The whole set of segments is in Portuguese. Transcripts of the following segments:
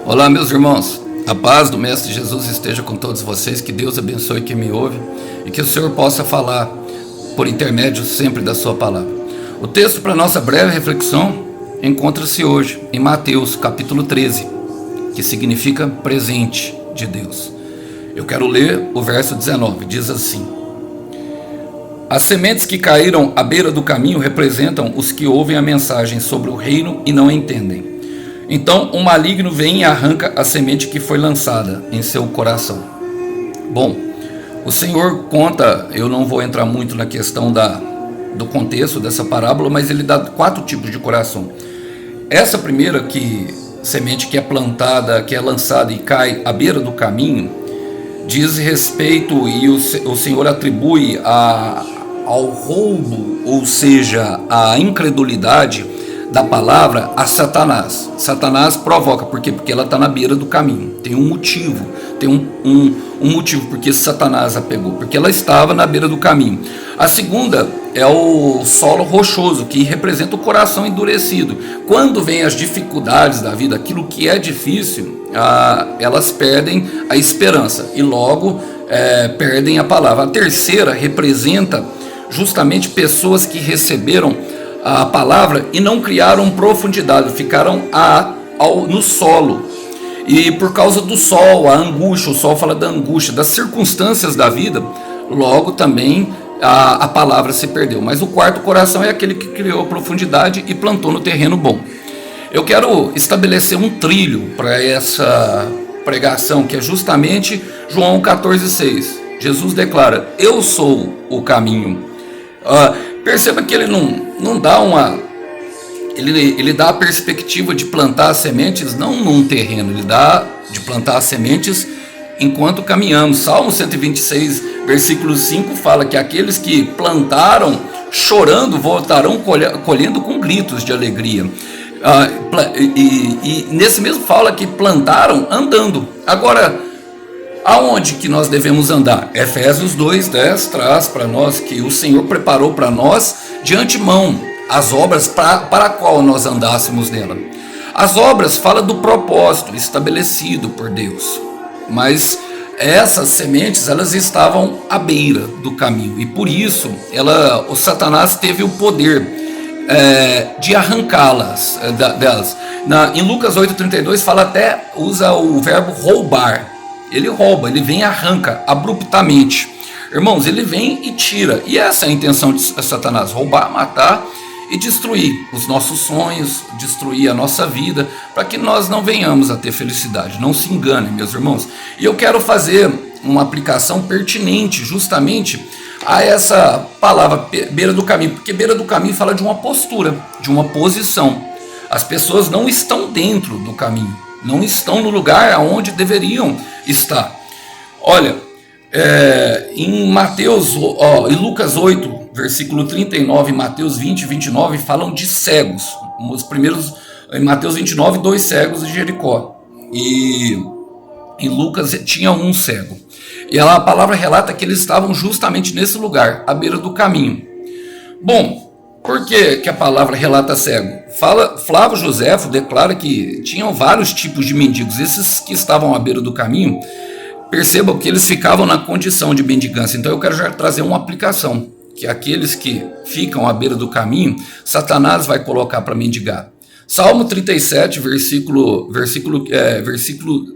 Olá, meus irmãos. A paz do Mestre Jesus esteja com todos vocês. Que Deus abençoe quem me ouve e que o Senhor possa falar por intermédio sempre da sua palavra. O texto para nossa breve reflexão encontra-se hoje em Mateus capítulo 13, que significa presente de Deus. Eu quero ler o verso 19, diz assim: As sementes que caíram à beira do caminho representam os que ouvem a mensagem sobre o reino e não entendem. Então o maligno vem e arranca a semente que foi lançada em seu coração. Bom, o Senhor conta, eu não vou entrar muito na questão do contexto dessa parábola, mas ele dá 4 tipos de coração. Essa primeira semente que é plantada, que é lançada e cai à beira do caminho, diz respeito e o Senhor atribui ao roubo, ou seja, à incredulidade da palavra a Satanás. Satanás provoca, por quê? Porque ela está na beira do caminho. Tem um motivo, tem um motivo porque Satanás a pegou, porque ela estava na beira do caminho. A segunda é o solo rochoso, que representa o coração endurecido. Quando vem as dificuldades da vida, aquilo que é difícil, elas perdem a esperança e logo perdem a palavra. A terceira representa justamente pessoas que receberam a palavra e não criaram profundidade, ficaram no solo. E por causa do sol, a angústia, o sol fala da angústia, das circunstâncias da vida, logo também a palavra se perdeu. Mas o quarto coração é aquele que criou profundidade e plantou no terreno bom. Eu quero estabelecer um trilho para essa pregação, que é justamente João 14,6. Jesus declara: Eu sou o caminho. Perceba que ele não dá ele dá a perspectiva de plantar as sementes não num terreno, ele dá de plantar as sementes enquanto caminhamos. Salmo 126, versículo 5 fala que aqueles que plantaram chorando voltarão colhendo com gritos de alegria. E nesse mesmo fala que plantaram andando. Agora, aonde que nós devemos andar? Efésios 2:10 traz para nós que o Senhor preparou para nós de antemão as obras para a qual nós andássemos nela. As obras falam do propósito estabelecido por Deus, mas essas sementes elas estavam à beira do caminho e por isso o Satanás teve o poder de arrancá-las delas. Em Lucas 8:32 usa o verbo roubar. Ele rouba, ele vem e arranca abruptamente. Irmãos, ele vem e tira. E essa é a intenção de Satanás: roubar, matar e destruir os nossos sonhos, destruir a nossa vida, para que nós não venhamos a ter felicidade. Não se enganem, meus irmãos. E eu quero fazer uma aplicação pertinente justamente a essa palavra beira do caminho, porque beira do caminho fala de uma postura, de uma posição. As pessoas não estão dentro do caminho, não estão no lugar aonde deveriam estar. Olha, em em Lucas 8, versículo 39, Mateus 20, 29, falam de cegos. Os primeiros, em Mateus 29, 2 cegos de Jericó. E em Lucas tinha um cego. E a palavra relata que eles estavam justamente nesse lugar, à beira do caminho. Bom, por que a palavra relata cego? Flávio Joséfo declara que tinham vários tipos de mendigos. Esses que estavam à beira do caminho, percebam que eles ficavam na condição de mendigância. Então eu quero já trazer uma aplicação, que aqueles que ficam à beira do caminho, Satanás vai colocar para mendigar. Salmo 37, versículo,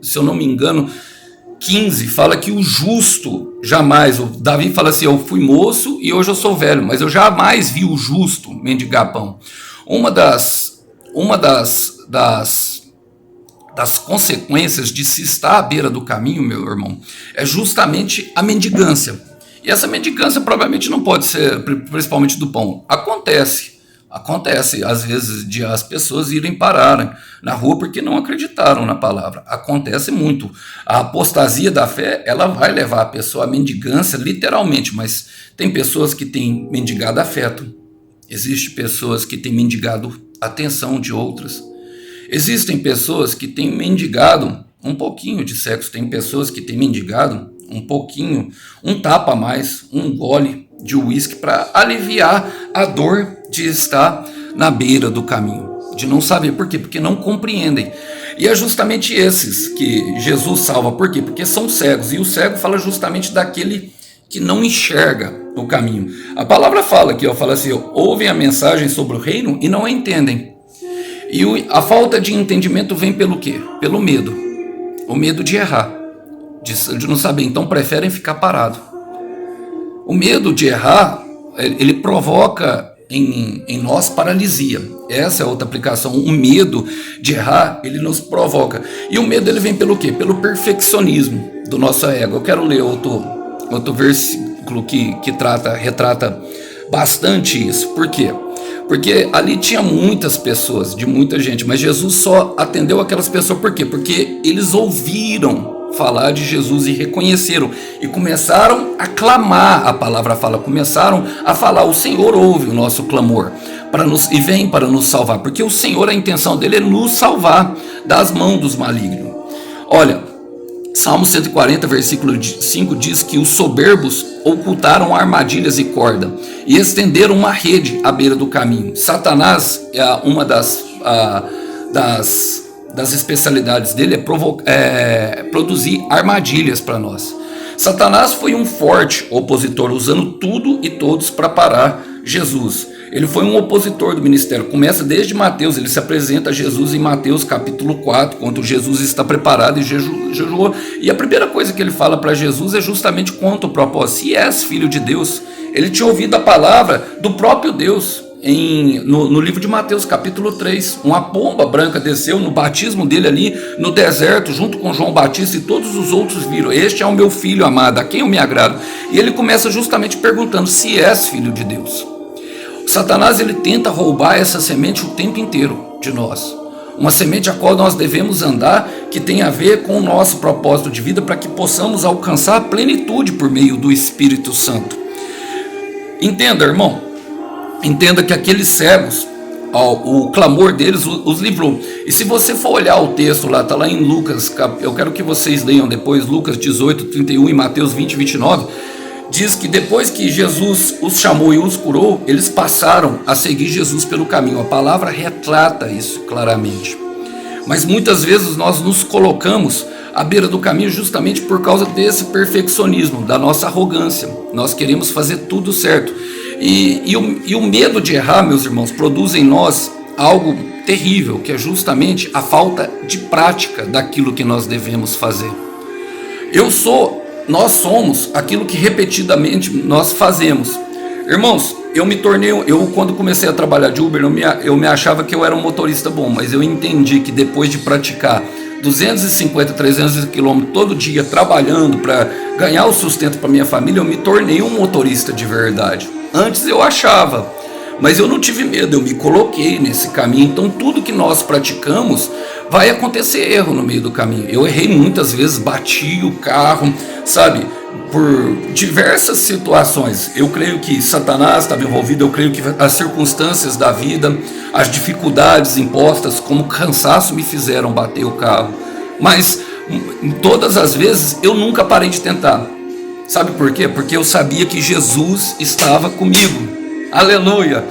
se eu não me engano, 15, fala que o justo jamais, o Davi fala assim: eu fui moço e hoje eu sou velho, mas eu jamais vi o justo mendigar pão. Uma das consequências de se estar à beira do caminho, meu irmão, é justamente a mendigância. E essa mendigância provavelmente não pode ser principalmente do pão. Acontece às vezes de as pessoas irem parar na rua porque não acreditaram na palavra. Acontece muito. A apostasia da fé, ela vai levar a pessoa à mendigância literalmente, mas tem pessoas que têm mendigado afeto. Existem pessoas que têm mendigado a atenção de outras. Existem pessoas que têm mendigado um pouquinho de sexo. Tem pessoas que têm mendigado um pouquinho, um tapa a mais, um gole de uísque para aliviar a dor de estar na beira do caminho, de não saber por quê, porque não compreendem. E é justamente esses que Jesus salva. Por quê? Porque são cegos. E o cego fala justamente daquele que não enxerga o caminho. A palavra fala aqui, fala assim, ouvem a mensagem sobre o reino e não a entendem. E a falta de entendimento vem pelo quê? Pelo medo. O medo de errar, de não saber, então preferem ficar parado. O medo de errar, ele provoca em nós paralisia. Essa é outra aplicação. O medo de errar, ele nos provoca. E o medo, ele vem pelo quê? Pelo perfeccionismo do nosso ego. Eu quero ler outro versículo que retrata bastante isso. Por quê? Porque ali tinha muitas pessoas, de muita gente, mas Jesus só atendeu aquelas pessoas. Por quê? Porque eles ouviram falar de Jesus e reconheceram e começaram a clamar. A palavra fala, começaram a falar, o Senhor ouve o nosso clamor e vem para nos salvar, porque o Senhor, a intenção dele é nos salvar das mãos dos malignos. Olha, Salmo 140, versículo 5 diz que os soberbos ocultaram armadilhas e corda e estenderam uma rede à beira do caminho. Satanás, uma das especialidades dele é produzir armadilhas para nós. Satanás foi um forte opositor, usando tudo e todos para parar Jesus. Ele foi um opositor do ministério. Começa desde Mateus, ele se apresenta a Jesus em Mateus capítulo 4, quando Jesus está preparado e jejuou. E a primeira coisa que ele fala para Jesus é justamente quanto ao propósito. Se és filho de Deus, ele tinha ouvido a palavra do próprio Deus. No livro de Mateus capítulo 3, uma pomba branca desceu no batismo dele ali no deserto, junto com João Batista, e todos os outros viram, este é o meu filho amado, a quem eu me agrado. E ele começa justamente perguntando, se és filho de Deus. Satanás, ele tenta roubar essa semente o tempo inteiro de nós, uma semente a qual nós devemos andar, que tem a ver com o nosso propósito de vida, para que possamos alcançar a plenitude por meio do Espírito Santo. Entenda, irmão, entenda que aqueles cegos, o clamor deles os livrou. E se você for olhar o texto lá, está lá em Lucas, eu quero que vocês leiam depois, Lucas 18, 31 e Mateus 20, 29, diz que depois que Jesus os chamou e os curou, eles passaram a seguir Jesus pelo caminho. A palavra retrata isso claramente. Mas muitas vezes nós nos colocamos à beira do caminho justamente por causa desse perfeccionismo, da nossa arrogância. Nós queremos fazer tudo certo. E o medo de errar, meus irmãos, produz em nós algo terrível, que é justamente a falta de prática daquilo que nós devemos fazer. Nós somos aquilo que repetidamente nós fazemos. Irmãos, quando comecei a trabalhar de Uber, eu me achava que eu era um motorista bom, mas eu entendi que depois de praticar 250, 300 quilômetros todo dia trabalhando para ganhar o sustento para minha família, eu me tornei um motorista de verdade. Antes eu achava, mas eu não tive medo, eu me coloquei nesse caminho. Então tudo que nós praticamos vai acontecer erro no meio do caminho. Eu errei muitas vezes, bati o carro, sabe, por diversas situações. Eu creio que Satanás estava envolvido, eu creio que as circunstâncias da vida, as dificuldades impostas, como cansaço, me fizeram bater o carro. Mas todas as vezes eu nunca parei de tentar. Sabe por quê? Porque eu sabia que Jesus estava comigo. Aleluia!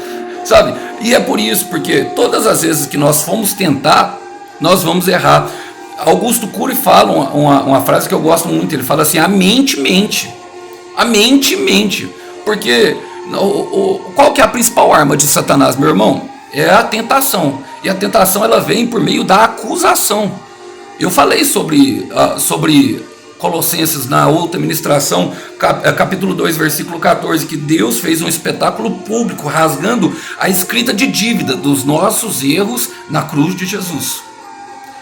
Sabe? E é por isso, porque todas as vezes que nós formos tentar, nós vamos errar. Augusto Cury fala uma frase que eu gosto muito. Ele fala assim, a mente mente. A mente mente. Porque qual que é a principal arma de Satanás, meu irmão? É a tentação. E a tentação, ela vem por meio da acusação. Eu falei sobre Colossenses na outra ministração, capítulo 2, versículo 14, que Deus fez um espetáculo público, rasgando a escrita de dívida dos nossos erros na cruz de Jesus.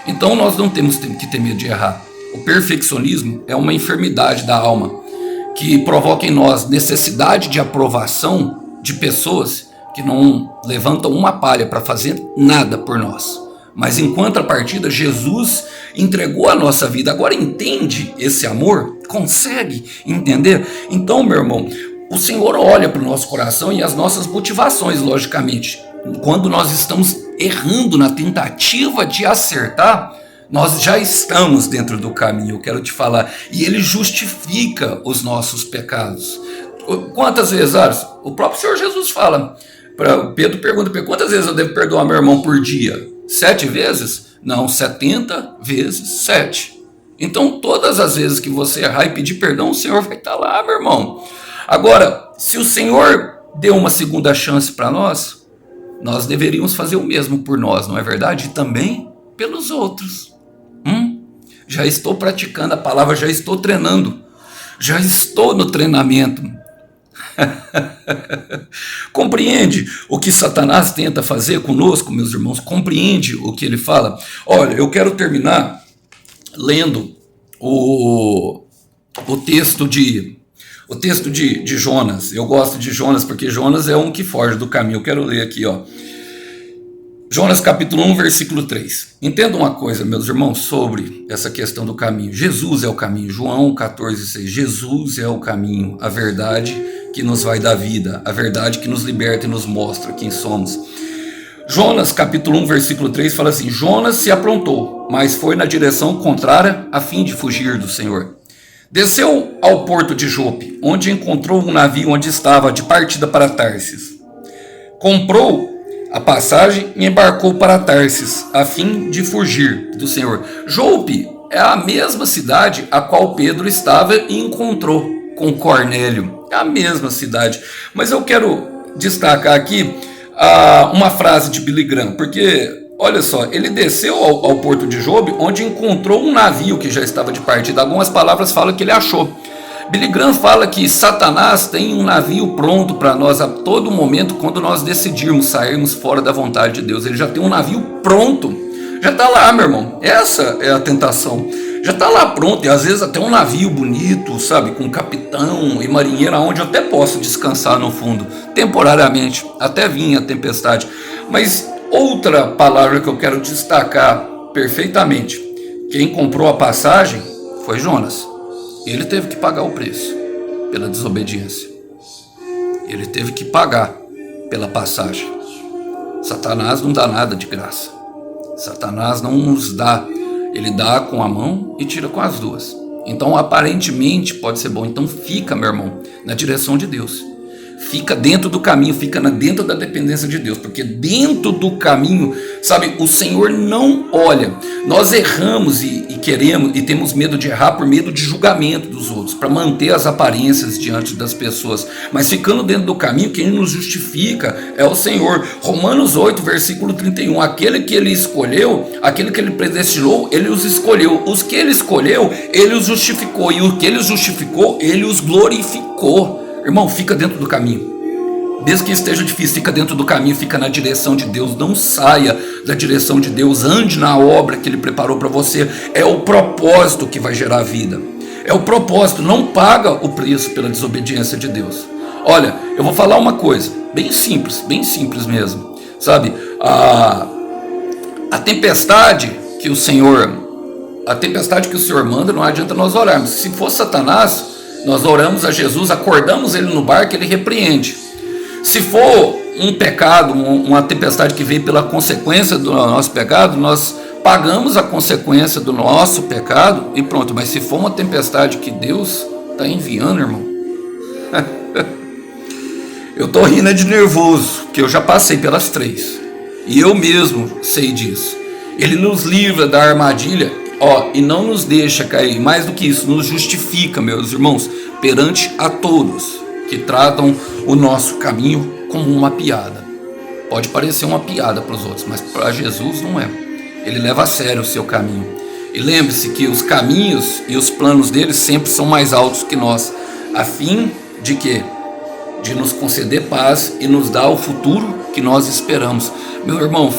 Então nós não temos que ter medo de errar. O perfeccionismo é uma enfermidade da alma, que provoca em nós necessidade de aprovação de pessoas que não levantam uma palha para fazer nada por nós. Mas em contrapartida, Jesus entregou a nossa vida. Agora entende esse amor? Consegue entender? Então, meu irmão, o Senhor olha para o nosso coração e as nossas motivações, logicamente. Quando nós estamos errando na tentativa de acertar, nós já estamos dentro do caminho, eu quero te falar. E Ele justifica os nossos pecados. Quantas vezes, o próprio Senhor Jesus fala, Pedro pergunta, quantas vezes eu devo perdoar meu irmão por dia? 7 vezes? Não, 70 vezes 7. Então, todas as vezes que você errar e pedir perdão, o Senhor vai estar lá, meu irmão. Agora, se o Senhor deu uma segunda chance para nós, nós deveríamos fazer o mesmo por nós, não é verdade? E também pelos outros. Já estou praticando a palavra, já estou treinando, já estou no treinamento. Compreende o que Satanás tenta fazer conosco, meus irmãos? Compreende o que ele fala? Olha, eu quero terminar lendo o texto de Jonas. Eu gosto de Jonas porque Jonas é um que foge do caminho. Eu quero ler aqui, ó. Jonas capítulo 1, versículo 3. Entenda uma coisa, meus irmãos, sobre essa questão do caminho. Jesus é o caminho. João 14,6. Jesus é o caminho, a verdade que nos vai dar vida, a verdade que nos liberta e nos mostra quem somos. Jonas capítulo 1, versículo 3 fala assim: Jonas se aprontou, mas foi na direção contrária a fim de fugir do Senhor. Desceu ao porto de Jope, onde encontrou um navio onde estava de partida para Tarsis. Comprou a passagem e embarcou para Tarsis, a fim de fugir do Senhor. Jope é a mesma cidade a qual Pedro estava e encontrou com Cornélio. É a mesma cidade. Mas eu quero destacar aqui uma frase de Billy Graham, porque, olha só, ele desceu ao porto de Jope, onde encontrou um navio que já estava de partida. Algumas palavras falam que ele achou. Billy Graham fala que Satanás tem um navio pronto para nós a todo momento quando nós decidirmos sairmos fora da vontade de Deus. Ele já tem um navio pronto, já está lá, meu irmão. Essa é a tentação, já está lá pronto. E às vezes até um navio bonito, sabe, com capitão e marinheiro, onde eu até posso descansar no fundo, temporariamente, até vir a tempestade. Mas outra palavra que eu quero destacar perfeitamente: quem comprou a passagem foi Jonas. Ele teve que pagar o preço pela desobediência. Ele teve que pagar pela passagem. Satanás não dá nada de graça. Satanás não nos dá. Ele dá com a mão e tira com as duas. Então, aparentemente, pode ser bom. Então, fica, meu irmão, na direção de Deus. Fica dentro do caminho, fica dentro da dependência de Deus, porque dentro do caminho, sabe, o Senhor não olha. Nós erramos e queremos e temos medo de errar por medo de julgamento dos outros, para manter as aparências diante das pessoas. Mas ficando dentro do caminho, quem nos justifica é o Senhor. Romanos 8, versículo 31. Aquele que ele escolheu, aquele que ele predestinou, ele os escolheu. Os que ele escolheu, ele os justificou. E o que ele os justificou, ele os glorificou. Irmão, fica dentro do caminho. Mesmo que esteja difícil, fica dentro do caminho, fica na direção de Deus. Não saia da direção de Deus. Ande na obra que Ele preparou para você. É o propósito que vai gerar vida. É o propósito. Não paga o preço pela desobediência de Deus. Olha, eu vou falar uma coisa bem simples mesmo. Sabe, a tempestade que o Senhor manda, não adianta nós orarmos. Se for Satanás, nós oramos a Jesus, acordamos ele no barco, ele repreende. Se for um pecado, uma tempestade que veio pela consequência do nosso pecado, nós pagamos a consequência do nosso pecado e pronto. Mas se for uma tempestade que Deus está enviando, irmão, eu estou rindo de nervoso, porque eu já passei pelas 3 e eu mesmo sei disso. Ele nos livra da armadilha, e não nos deixa cair. Mais do que isso, nos justifica, meus irmãos, perante a todos que tratam o nosso caminho como uma piada. Pode parecer uma piada para os outros, mas para Jesus não é. Ele leva a sério o seu caminho. E lembre-se que os caminhos e os planos dele sempre são mais altos que nós, a fim de quê? De nos conceder paz e nos dar o futuro que nós esperamos. Meu irmão,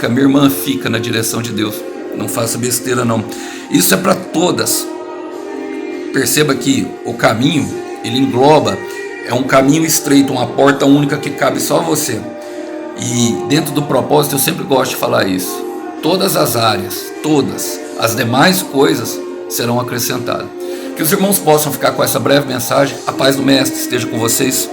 minha irmã, fica na direção de Deus. Não faça besteira não. Isso é para todas. Perceba que o caminho, ele engloba, é um caminho estreito, uma porta única que cabe só a você. E dentro do propósito eu sempre gosto de falar isso. Todas as áreas, todas as demais coisas serão acrescentadas. Que os irmãos possam ficar com essa breve mensagem. A paz do Mestre esteja com vocês.